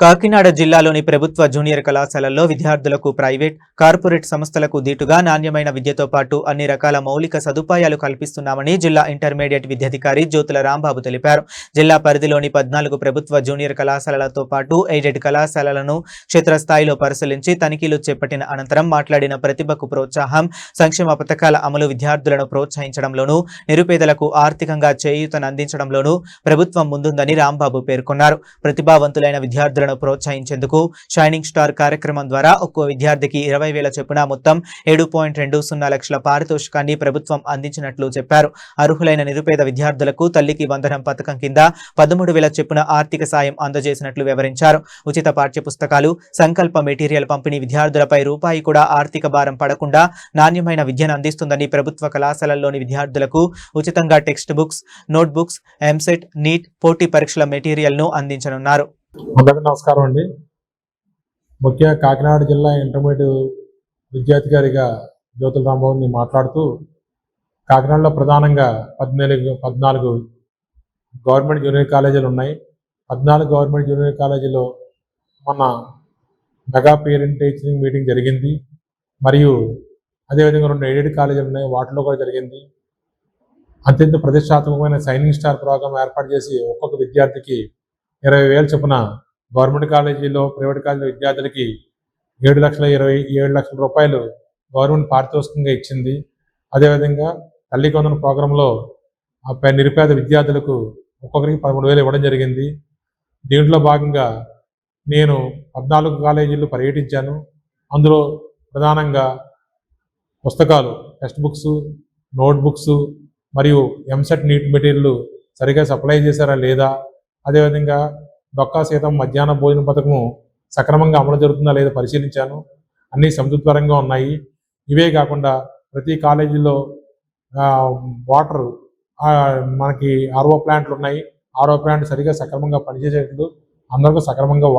కాకినాడ జిల్లాలోని ప్రభుత్వ జూనియర్ కళాశాలల్లో విద్యార్థులకు ప్రైవేట్, కార్పొరేట్ సంస్థలకు దీటుగా నాణ్యమైన విద్యతో పాటు అన్ని రకాల మౌలిక సదుపాయాలు కల్పిస్తున్నామని జిల్లా ఇంటర్మీడియట్ విద్యాధికారి జ్యోతుల రాంబాబు తెలిపారు. జిల్లా పరిధిలోని 14 ప్రభుత్వ జూనియర్ కళాశాలలతో పాటు ఎయిడెడ్ కళాశాలలను క్షేత్రస్థాయిలో పరిశీలించి తనిఖీలు చేపట్టిన అనంతరం మాట్లాడిన ప్రతిభకు ప్రోత్సాహం, సంక్షేమ పథకాల అమలు విద్యార్థులను ప్రోత్సహించడంలోనూ, నిరుపేదలకు ఆర్థికంగా చేయూతనందించడంలోనూ ప్రభుత్వం ముందుందని రాంబాబు పేర్కొన్నారు. ప్రతిభావంతులైన విద్యార్థులను ప్రోత్సహించేందుకు షైనింగ్ స్టార్ కార్యక్రమం ద్వారా ఒక్కో విద్యార్థికి 20,000 చొప్పున మొత్తం 7.20 లక్షల పారితోషికాన్ని ప్రభుత్వం అందించినట్లు చెప్పారు. అర్హులైన నిరుపేద విద్యార్థులకు తల్లికి వందనం పథకం కింద 13,000 చొప్పున ఆర్థిక సాయం అందజేసినట్లు వివరించారు. ఉచిత పాఠ్యపుస్తకాలు, సంకల్ప మెటీరియల్ పంపిణీ విద్యార్థులపై రూపాయి కూడా ఆర్థిక భారం పడకుండా నాణ్యమైన విద్యను అందిస్తుందని, ప్రభుత్వ కళాశాలల్లోని విద్యార్థులకు ఉచితంగా text books, note books, EAMCET, NEET పోటీ పరీక్షల మెటీరియల్ను అందించనున్నారు. అందరికీ నమస్కారం అండి. ముఖ్యంగా కాకినాడ జిల్లా ఇంటర్మీడియట్ విద్యాధికారిగా జ్యోతుల రాంబాబుని మాట్లాడుతూ, కాకినాడలో ప్రధానంగా 14 గవర్నమెంట్ జూనియర్ కాలేజీలు ఉన్నాయి. 14 గవర్నమెంట్ జూనియర్ కాలేజీలో మొన్న మెగా పేరెంట్ టీచరింగ్ మీటింగ్ జరిగింది. మరియు అదేవిధంగా 2 ఎయిడెడ్ కాలేజీలు ఉన్నాయి, వాటిలో కూడా జరిగింది. అత్యంత ప్రతిష్టాత్మకమైన షైనింగ్ స్టార్ ప్రోగ్రాం ఏర్పాటు చేసి ఒక్కొక్క విద్యార్థికి 20,000 చొప్పున గవర్నమెంట్ కాలేజీలో, ప్రైవేట్ కాలేజీలో విద్యార్థులకి 7,27,000 లక్షల రూపాయలు గవర్నమెంట్ పారితోషికంగా ఇచ్చింది. అదేవిధంగా తల్లికి వందనం ప్రోగ్రాంలో నిరుపేద విద్యార్థులకు ఒక్కొక్కరికి 13,000 ఇవ్వడం జరిగింది. దీంట్లో భాగంగా నేను 14 కాలేజీలు పర్యటించాను. అందులో ప్రధానంగా పుస్తకాలు, టెక్స్ట్ బుక్స్, నోట్ బుక్స్ మరియు ఎంసెట్ నీట్ మెటీరియల్ సరిగా సప్లై చేశారా లేదా, అదేవిధంగా డొక్కా సీతం మధ్యాహ్న భోజన పథకం సక్రమంగా అమలు జరుగుతుందా లేదా పరిశీలించాను. అన్నీ సంతృప్తికరంగా ఉన్నాయి. ఇవే కాకుండా ప్రతి కాలేజీలో వాటర్ మనకి ఆర్ఓ ప్లాంట్లు ఉన్నాయి. ఆర్ఓ ప్లాంట్ సరిగా సక్రమంగా పనిచేసేట్లు అందరికీ సక్రమంగా